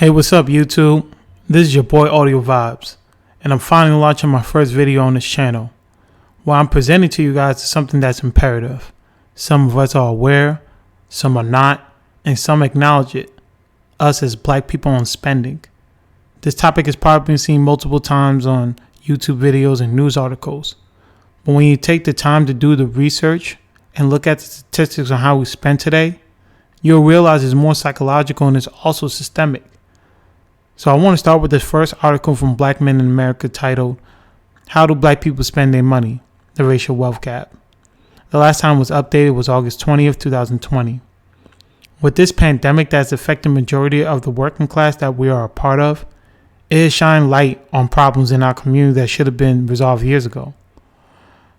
Hey, what's up YouTube? This is your boy Audio Vibes, and I'm finally launching my first video on this channel. What I'm presenting to you guys is something that's imperative. Some of us are aware, some are not, and some acknowledge it. Us as black people on spending. This topic has probably been seen multiple times on YouTube videos and news articles. But when you take the time to do the research and look at the statistics on how we spend today, you'll realize it's more psychological and it's also systemic. So I want to start with this first article from Black Men in America titled, How Do Black People Spend Their Money? The Racial Wealth Gap. The last time it was updated was August 20th, 2020. With this pandemic that's affecting the majority of the working class that we are a part of, it has shined light on problems in our community that should have been resolved years ago.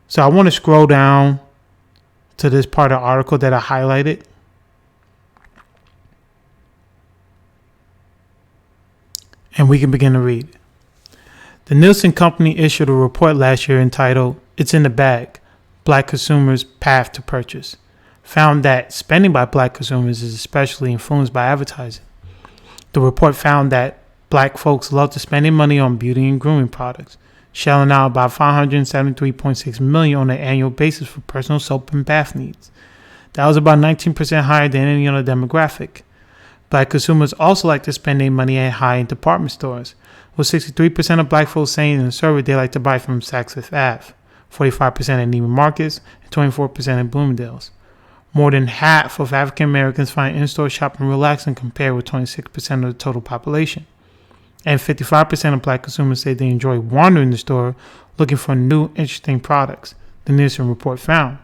So I want to scroll down to this part of the article that I highlighted. And we can begin to read. The Nielsen Company issued a report last year entitled, It's in the Bag, Black Consumers' Path to Purchase, found that spending by black consumers is especially influenced by advertising. The report found that black folks love to spend their money on beauty and grooming products, shelling out about $573.6 million on an annual basis for personal soap and bath needs. That was about 19% higher than any other demographic. Black consumers also like to spend their money at high-end department stores, with 63% of black folks saying in a survey they like to buy from Saks Fifth Ave, 45% at Neiman Marcus, and 24% at Bloomingdale's. More than half of African Americans find in-store shopping relaxing compared with 26% of the total population. And 55% of black consumers say they enjoy wandering the store looking for new, interesting products, the Nielsen report found.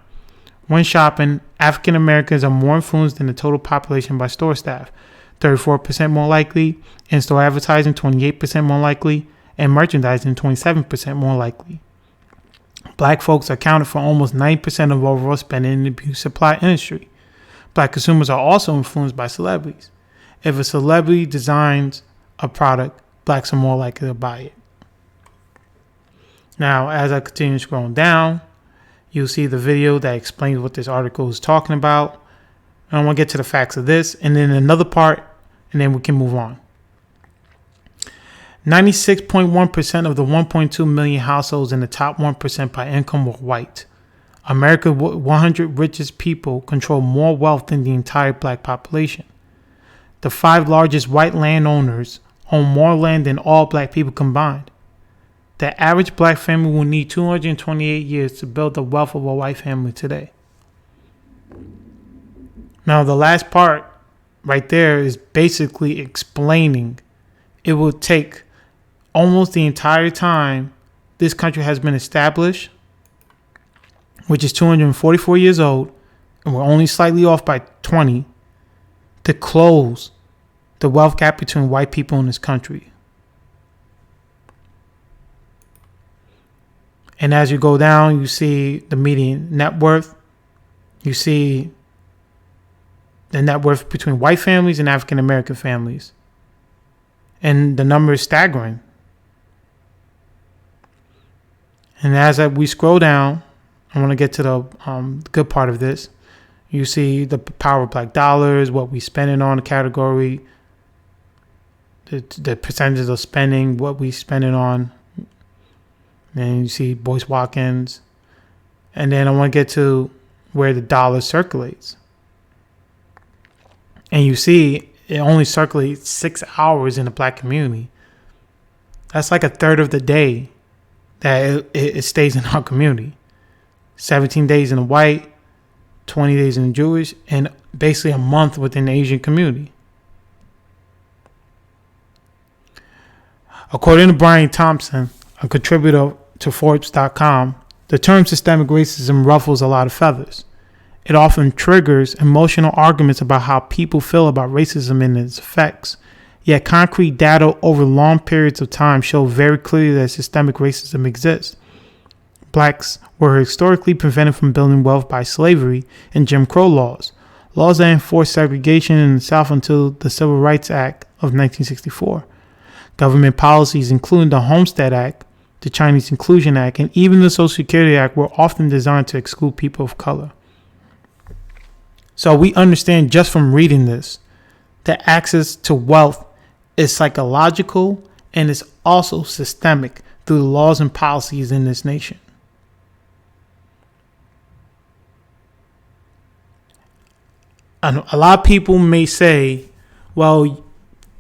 When shopping, African Americans are more influenced than the total population by store staff, 34% more likely, in-store advertising 28% more likely, and merchandising 27% more likely. Black folks accounted for almost 90% of overall spending in the beauty supply industry. Black consumers are also influenced by celebrities. If a celebrity designs a product, blacks are more likely to buy it. Now, as I continue scrolling down, you'll see the video that explains what this article is talking about. And I want to get to the facts of this, and then another part, and then we can move on. 96.1% of the 1.2 million households in the top 1% by income were white. America's 100 richest people control more wealth than the entire black population. The 5 largest white landowners own more land than all black people combined. The average black family will need 228 years to build the wealth of a white family today. Now, the last part right there is basically explaining it will take almost the entire time this country has been established, which is 244 years old, and we're only slightly off by 20, to close the wealth gap between white people in this country. And as you go down, you see the median net worth. You see the net worth between white families and African American families. And the number is staggering. And as we scroll down, I want to get to the good part of this. You see the power of black dollars, what we spending on the category, the percentages of spending, what we spending on. And you see Boyce Watkins. And then I want to get to where the dollar circulates. And you see it only circulates 6 hours in the black community. That's like a third of the day that it stays in our community. 17 days in the white, 20 days in the Jewish, and basically a month within the Asian community. According to Brian Thompson, a contributor to Forbes.com, the term systemic racism ruffles a lot of feathers. It often triggers emotional arguments about how people feel about racism and its effects. Yet concrete data over long periods of time show very clearly that systemic racism exists. Blacks were historically prevented from building wealth by slavery and Jim Crow laws that enforced segregation in the South until the Civil Rights Act of 1964. Government policies, including the Homestead Act, the Chinese Inclusion Act, and even the Social Security Act, were often designed to exclude people of color. So we understand just from reading this that access to wealth It's psychological and it's also systemic through the laws and policies in this nation. And a lot of people may say, well,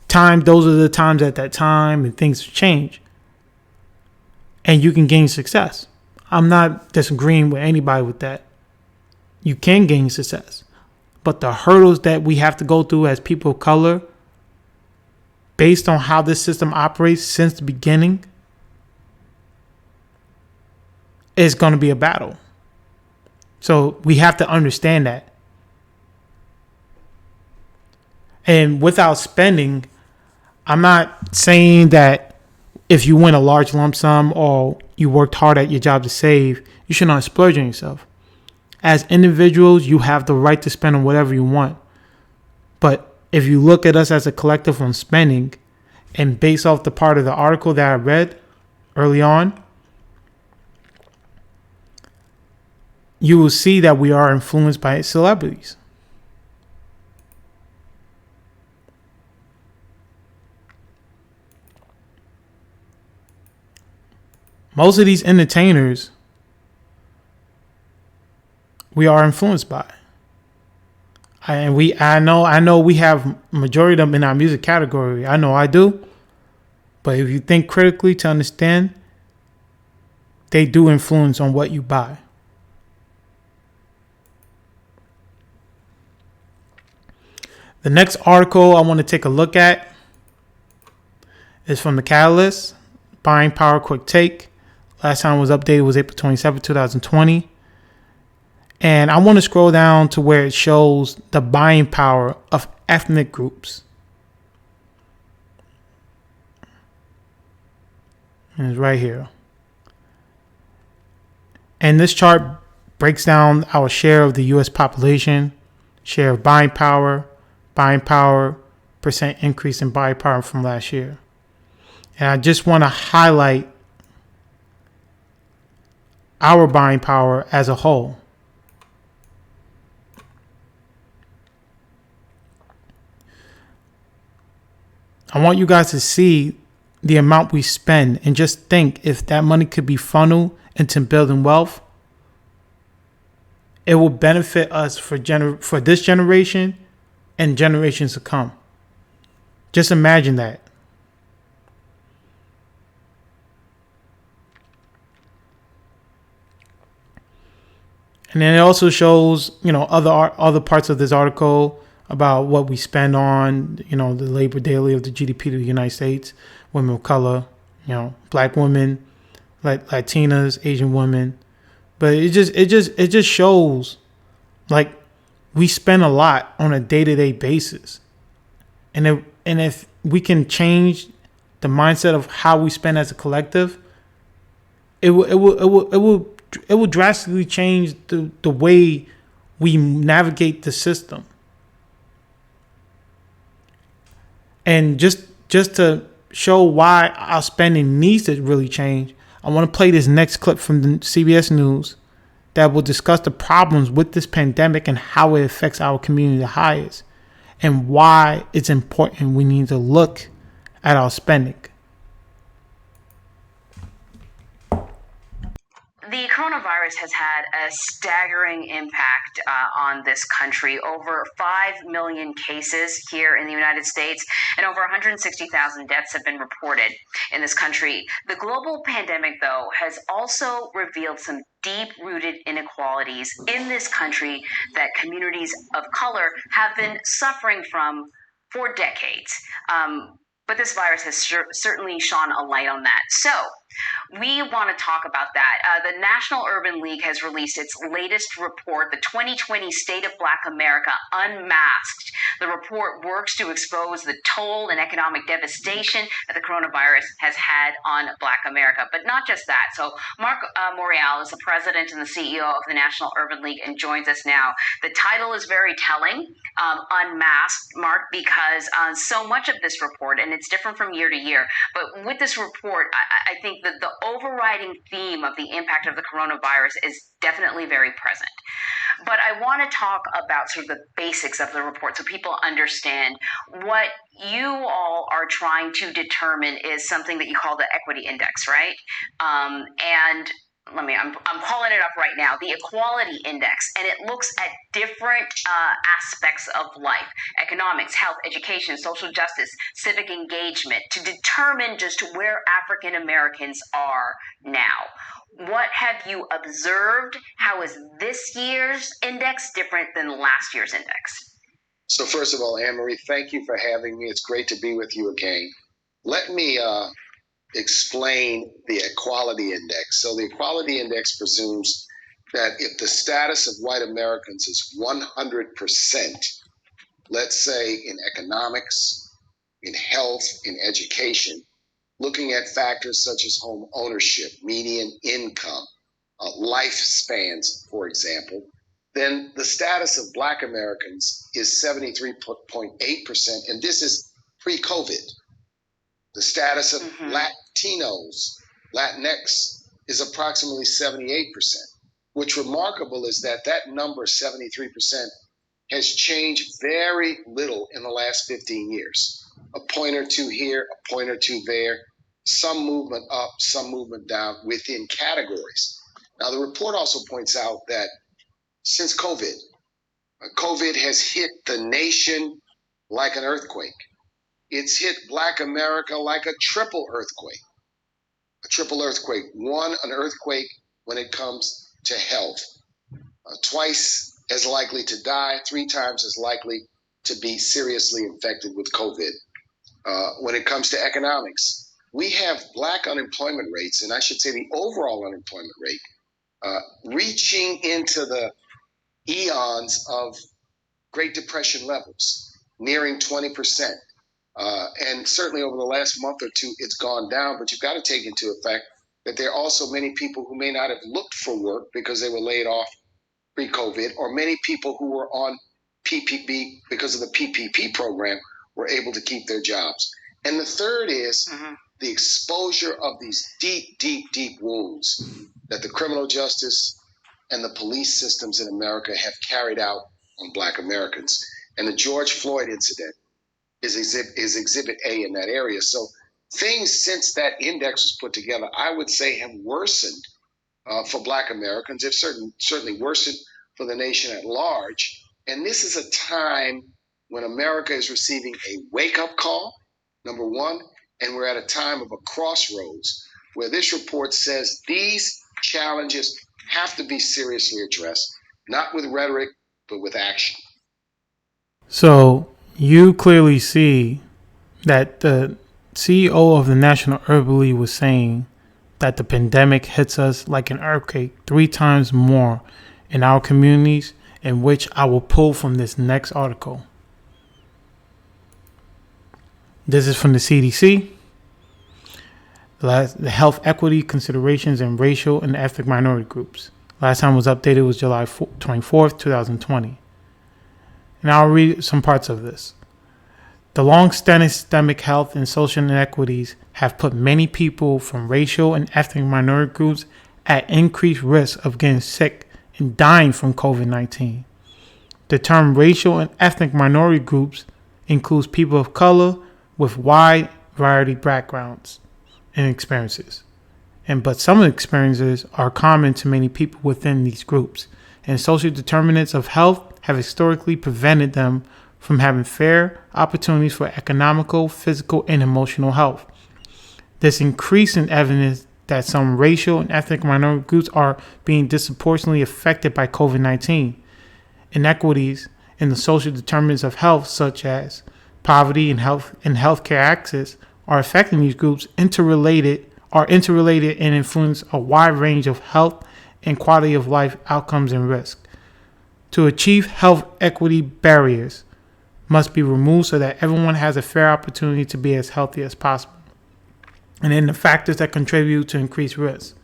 those are the times at that time and things change and you can gain success. I'm not disagreeing with anybody with that. You can gain success. But the hurdles that we have to go through as people of color, based on how this system operates since the beginning, is going to be a battle. So we have to understand that. And without spending, I'm not saying that if you win a large lump sum or you worked hard at your job to save, you should not splurge on yourself. As individuals, you have the right to spend on whatever you want. But if you look at us as a collective on spending, and based off the part of the article that I read early on, you will see that we are influenced by celebrities. Most of these entertainers we are influenced by. I know we have majority of them in our music category. I know I do. But if you think critically to understand, they do influence on what you buy. The next article I want to take a look at is from The Catalyst, Buying Power Quick Take. Last time it was updated was April 27, 2020. And I want to scroll down to where it shows the buying power of ethnic groups. And it's right here. And this chart breaks down our share of the U.S. population, share of buying power, percent increase in buying power from last year. And I just want to highlight our buying power as a whole. I want you guys to see the amount we spend and just think if that money could be funneled into building wealth, it will benefit us for this generation and generations to come. Just imagine that. And then it also shows, other parts of this article about what we spend on, the labor daily of the GDP of the United States, women of color, black women, Latinas, Asian women. But it just shows like we spend a lot on a day-to-day basis. And if we can change the mindset of how we spend as a collective, it will drastically change the way we navigate the system. And just to show why our spending needs to really change, I want to play this next clip from the CBS News that will discuss the problems with this pandemic and how it affects our community the highest, and why it's important we need to look at our spending. The coronavirus has had a staggering impact on this country. Over 5 million cases here in the United States and over 160,000 deaths have been reported in this country. The global pandemic, though, has also revealed some deep-rooted inequalities in this country that communities of color have been suffering from for decades. But this virus has certainly shone a light on that. So we want to talk about that. The National Urban League has released its latest report, the 2020 State of Black America Unmasked. The report works to expose the toll and economic devastation that the coronavirus has had on Black America. But not just that. So Mark Morial is the president and the CEO of the National Urban League and joins us now. The title is very telling, Unmasked, Mark, because so much of this report, and it's different from year to year, but with this report, I think think that the overriding theme of the impact of the coronavirus is definitely very present. But I want to talk about sort of the basics of the report so people understand what you all are trying to determine is something that you call the equity index, right? And I'm calling it up right now, the equality index, and it looks at different aspects of life: economics, health, education, social justice, civic engagement, to determine just where African Americans are now. What have you observed? How is this year's index different than last year's index? So first of all, Anne-Marie, thank you for having me. It's great to be with you again. Let me explain the equality index. So the equality index presumes that if the status of white Americans is 100%, let's say in economics, in health, in education, looking at factors such as home ownership, median income, lifespans, for example, then the status of Black Americans is 73.8%, and this is pre-COVID. The status of Latinos, Latinx, is approximately 78%. What's remarkable is that that number, 73%, has changed very little in the last 15 years. A point or two here, a point or two there, some movement up, some movement down within categories. Now, the report also points out that since COVID has hit the nation like an earthquake. It's hit Black America like a triple earthquake. A triple earthquake. One, an earthquake when it comes to health. Twice as likely to die, 3 times as likely to be seriously infected with COVID. When it comes to economics, we have Black unemployment rates, and I should say the overall unemployment rate, reaching into the eons of Great Depression levels, nearing 20%. And certainly over the last month or two, it's gone down, but you've got to take into effect that there are also many people who may not have looked for work because they were laid off pre-COVID, or many people who were on PPP because of the PPP program were able to keep their jobs. And the third is the exposure of these deep, deep, deep wounds that the criminal justice and the police systems in America have carried out on Black Americans. And the George Floyd incident is exhibit A in that area. So things since that index was put together, I would say, have worsened for Black Americans. They've certainly worsened for the nation at large. And this is a time when America is receiving a wake-up call, number one, and we're at a time of a crossroads where this report says these challenges have to be seriously addressed, not with rhetoric, but with action. So you clearly see that the CEO of the National Urban League was saying that the pandemic hits us like an earthquake 3 times more in our communities, in which I will pull from this next article. This is from the CDC. The health equity considerations in racial and ethnic minority groups. Last time it was updated was July 24th, 2020. And I'll read some parts of this. The long-standing systemic health and social inequities have put many people from racial and ethnic minority groups at increased risk of getting sick and dying from COVID-19. The term racial and ethnic minority groups includes people of color with wide variety of backgrounds and experiences. But some experiences are common to many people within these groups, and social determinants of health have historically prevented them from having fair opportunities for economical, physical, and emotional health. This increasing evidence that some racial and ethnic minority groups are being disproportionately affected by COVID-19. Inequities in the social determinants of health, such as poverty and healthcare access, are affecting these groups interrelated and influence a wide range of health and quality of life outcomes and risk. To achieve health equity, barriers must be removed so that everyone has a fair opportunity to be as healthy as possible. And then the factors that contribute to increased risk.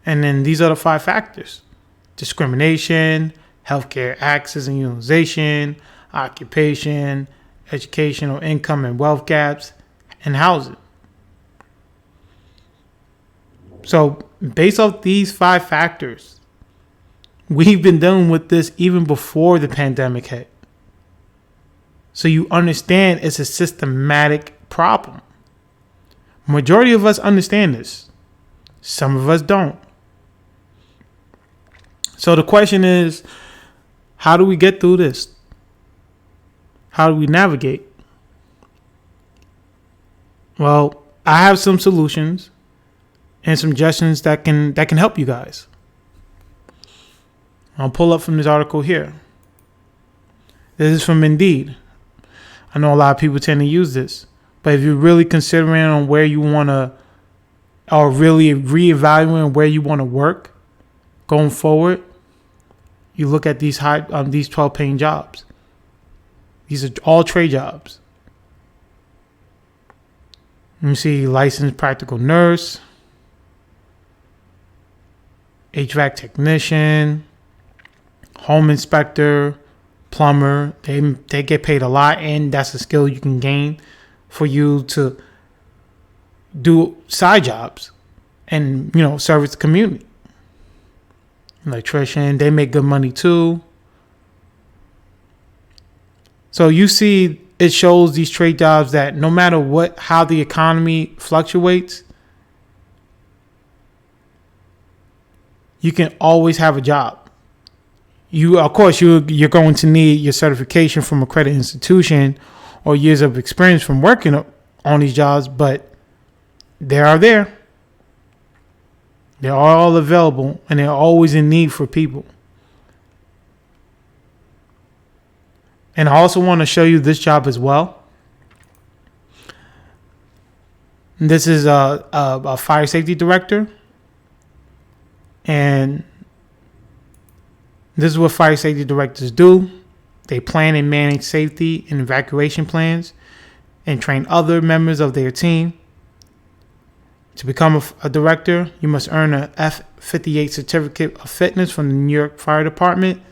And then these are the 5 factors: discrimination, healthcare access and utilization, occupation, educational income and wealth gaps, and housing. So based off these 5 factors, we've been dealing with this even before the pandemic hit. So you understand it's a systematic problem. Majority of us understand this. Some of us don't. So the question is, how do we get through this? How do we navigate? Well, I have some solutions and suggestions that can help you guys. I'll pull up from this article here. This is from Indeed. I know a lot of people tend to use this, but if you're really considering on where you want to, or really reevaluating where you want to work going forward, you look at these 12 paying jobs. These are all trade jobs. You see licensed practical nurse, HVAC technician, home inspector, plumber. They get paid a lot, and that's a skill you can gain for you to do side jobs and, service the community. Electrician, they make good money too. So you see, it shows these trade jobs that no matter how the economy fluctuates, you can always have a job. You're going to need your certification from a credit institution or years of experience from working on these jobs, but they are there. They're all available, and they're always in need for people. And I also want to show you this job as well. This is a fire safety director. And this is what fire safety directors do. They plan and manage safety and evacuation plans and train other members of their team. To become a director, you must earn a F58 certificate of fitness from the New York Fire Department.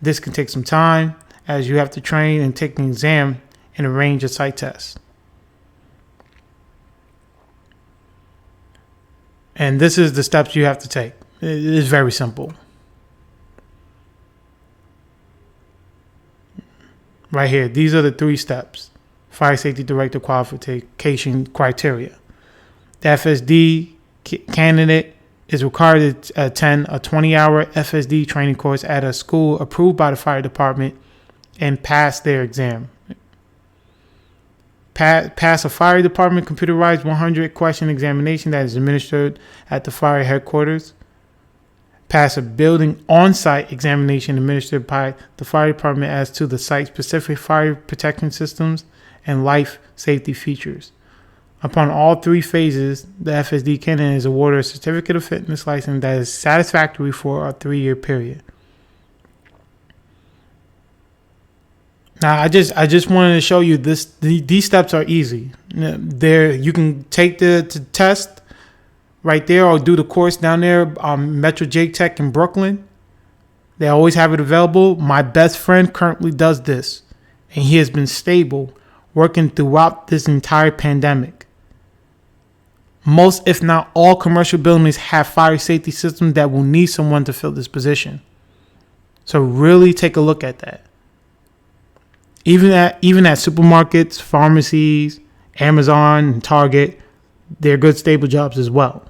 This can take some time, as you have to train and take an exam and a range of site tests. And this is the steps you have to take. It is very simple. Right here, these are the 3 steps. Fire Safety Director qualification criteria. The FSD candidate is required to attend a 20-hour FSD training course at a school approved by the fire department and pass their exam. Pass a fire department computerized 100-question examination that is administered at the fire headquarters. Pass a building on-site examination administered by the fire department as to the site-specific fire protection systems and life safety features. Upon all 3 phases, the FSD candidate is awarded a certificate of fitness license that is satisfactory for a 3-year period. Now, I just wanted to show you this. These steps are easy. You can take the test right there, or do the course down there, Metro J Tech in Brooklyn. They always have it available. My best friend currently does this, and he has been stable working throughout this entire pandemic. Most, if not all, commercial buildings have fire safety systems that will need someone to fill this position. So really take a look at that. Even at supermarkets, pharmacies, Amazon, and Target, they're good, stable jobs as well.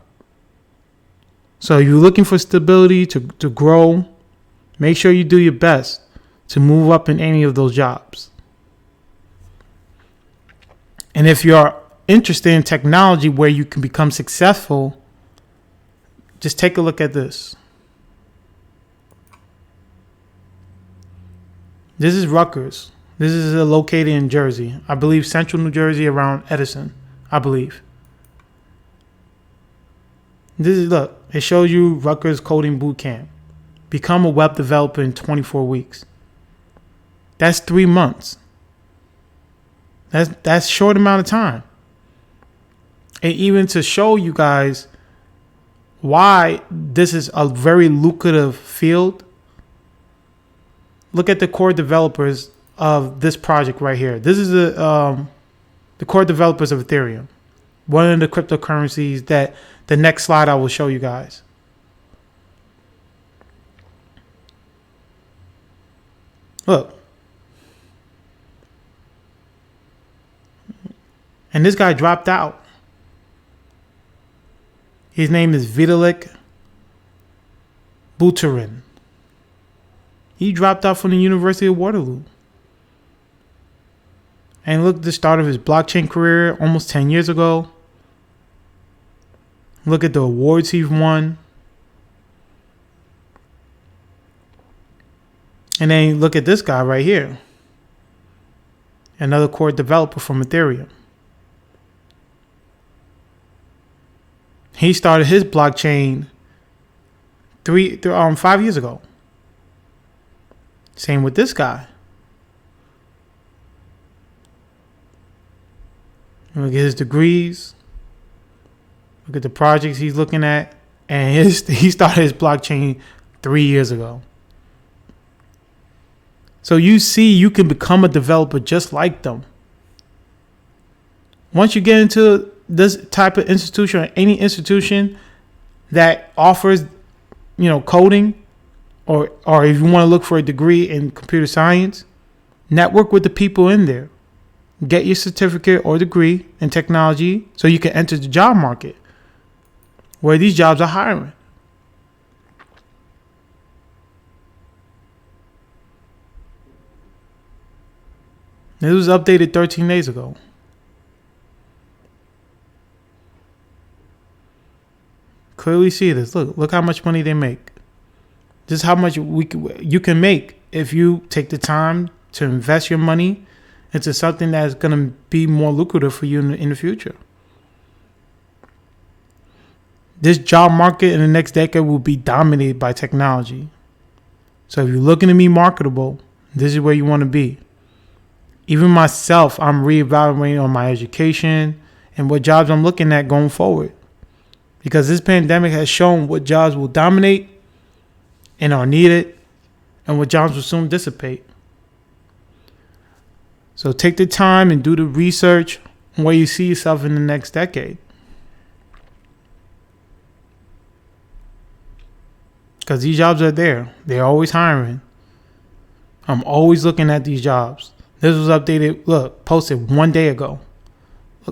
So if you're looking for stability to grow, make sure you do your best to move up in any of those jobs. And if you're interested in technology where you can become successful, just take a look at this. This is Rutgers. This is located in Jersey. I believe central New Jersey, around Edison, I believe. It shows you Rutgers Coding Boot Camp. Become a web developer in 24 weeks. That's 3 months. That's short amount of time. And even to show you guys why this is a very lucrative field, look at the core developers of this project right here. This is the core developers of Ethereum. One of the cryptocurrencies that the next slide I will show you guys. Look. And this guy dropped out. His name is Vitalik Buterin. He dropped out from the University of Waterloo. And look at the start of his blockchain career almost 10 years ago. Look at the awards he's won. And then look at this guy right here. Another core developer from Ethereum. He started his blockchain 5 years ago. Same with this guy. Look at his degrees. Look at the projects he's looking at. And he started his blockchain 3 years ago. So you see, you can become a developer just like them. Once you get into this type of institution or any institution that offers, coding, or if you want to look for a degree in computer science, network with the people in there. Get your certificate or degree in technology so you can enter the job market where these jobs are hiring. This was updated 13 days ago. Clearly see this. Look how much money they make. This is how much you can make if you take the time to invest your money into something that's going to be more lucrative for you in the future. This job market in the next decade will be dominated by technology. So if you're looking to be marketable, this is where you want to be. Even myself, I'm reevaluating on my education and what jobs I'm looking at going forward. Because this pandemic has shown what jobs will dominate and are needed and what jobs will soon dissipate. So take the time and do the research on where you see yourself in the next decade. Because these jobs are there. They're always hiring. I'm always looking at these jobs. This was updated, posted 1 day ago.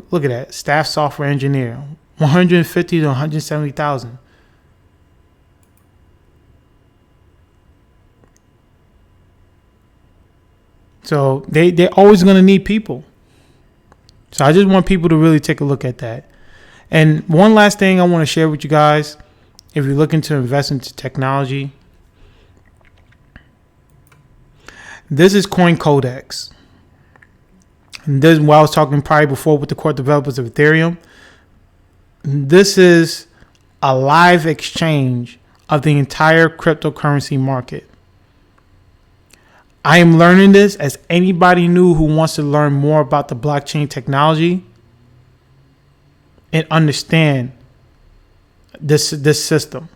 Look at that. Staff software engineer. 150 to 170,000. So they're always going to need people. So I just want people to really take a look at that. And one last thing I want to share with you guys. If you're looking to invest into technology, this is CoinCodex. And this is what I was talking probably before with the core developers of Ethereum. This is a live exchange of the entire cryptocurrency market. I am learning this as anybody new who wants to learn more about the blockchain technology and understand this system.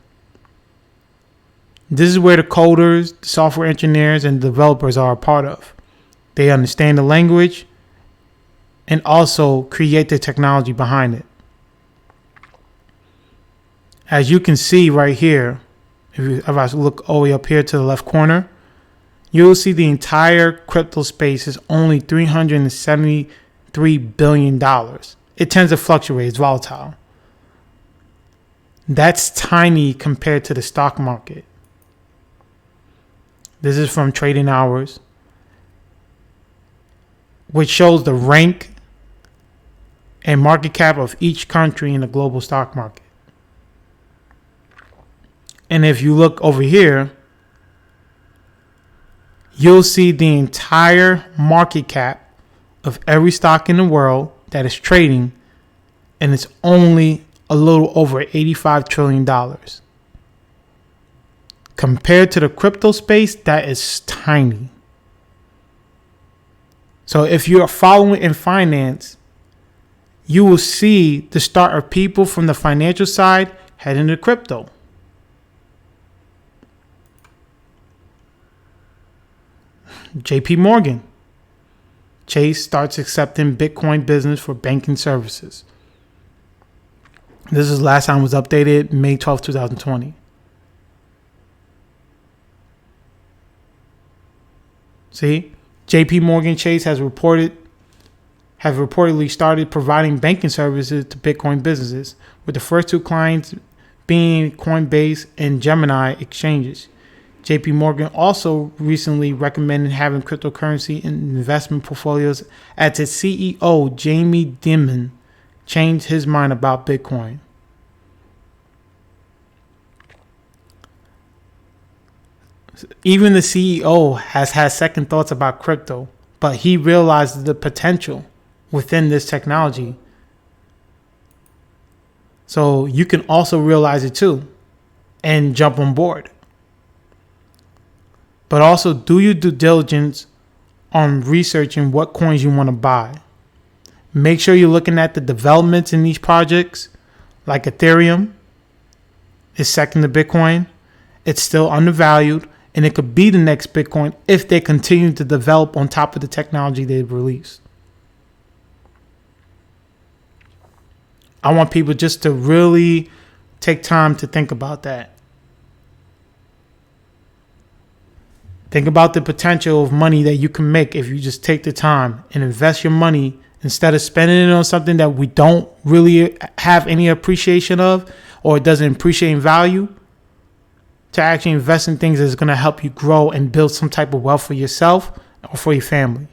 This is where the coders, the software engineers, and developers are a part of. They understand the language and also create the technology behind it. As you can see right here, if I look all the way up here to the left corner, you'll see the entire crypto space is only $373 billion. It tends to fluctuate, it's volatile. That's tiny compared to the stock market. This is from Trading Hours, which shows the rank and market cap of each country in the global stock market. And if you look over here, you'll see the entire market cap of every stock in the world that is trading, and it's only a little over $85 trillion. Compared to the crypto space, that is tiny. So if you're following in finance, you will see the start of people from the financial side heading to crypto. JP Morgan. Chase starts accepting Bitcoin business for banking services. This is last time it was updated May 12, 2020. See, JP Morgan Chase has reportedly started providing banking services to Bitcoin businesses, with the first two clients being Coinbase and Gemini exchanges. JP Morgan also recently recommended having cryptocurrency in investment portfolios as its CEO, Jamie Dimon, changed his mind about Bitcoin. Even the CEO has had second thoughts about crypto, but he realized the potential within this technology. So you can also realize it too and jump on board. But also do your due diligence on researching what coins you want to buy. Make sure you're looking at the developments in these projects, like Ethereum is second to Bitcoin. It's still undervalued, and it could be the next Bitcoin if they continue to develop on top of the technology they've released. I want people just to really take time to think about that. Think about the potential of money that you can make if you just take the time and invest your money instead of spending it on something that we don't really have any appreciation of, or it doesn't appreciate in value, to actually invest in things that's going to help you grow and build some type of wealth for yourself or for your family.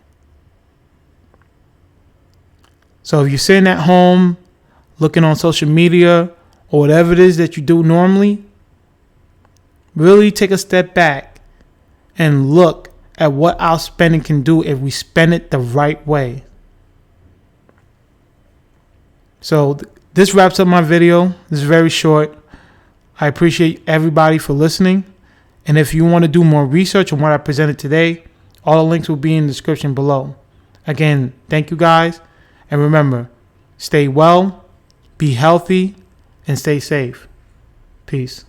So if you're sitting at home looking on social media or whatever it is that you do normally, really take a step back and look at what our spending can do if we spend it the right way. So this wraps up my video. This is very short. I appreciate everybody for listening. And if you want to do more research on what I presented today, all the links will be in the description below. Again, thank you guys. And remember, stay well, be healthy, and stay safe. Peace.